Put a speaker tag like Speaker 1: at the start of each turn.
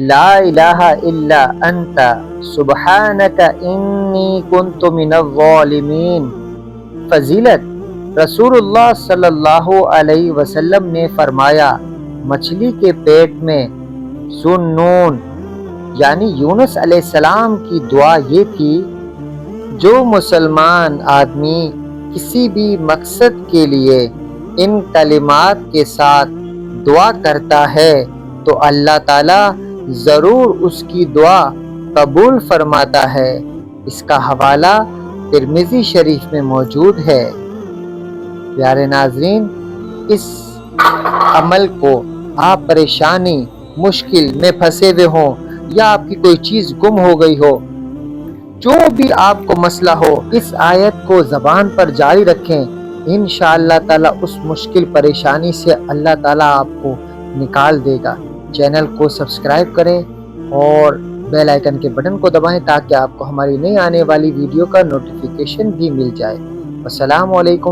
Speaker 1: لا الہ الا انت سبحانک انی کنت من الظالمین۔ فضیلت: رسول اللہ صلی اللہ علیہ وسلم نے فرمایا، مچھلی کے پیٹ میں ذو نون یعنی یونس علیہ السلام کی دعا یہ تھی، جو مسلمان آدمی کسی بھی مقصد کے لیے ان کلمات کے ساتھ دعا کرتا ہے تو اللہ تعالیٰ ضرور اس کی دعا قبول فرماتا ہے۔ اس کا حوالہ ترمذی شریف میں موجود ہے۔ پیارے ناظرین، اس عمل کو آپ پریشانی مشکل میں پھنسے ہوئے ہوں یا آپ کی کوئی چیز گم ہو گئی ہو، جو بھی آپ کو مسئلہ ہو، اس آیت کو زبان پر جاری رکھیں، انشاءاللہ تعالیٰ اس مشکل پریشانی سے اللہ تعالیٰ آپ کو نکال دے گا۔ چینل کو سبسکرائب کریں اور بیل آئیکن کے بٹن کو دبائیں تاکہ آپ کو ہماری نئی آنے والی ویڈیو کا نوٹیفیکیشن بھی مل جائے۔ السلام علیکم۔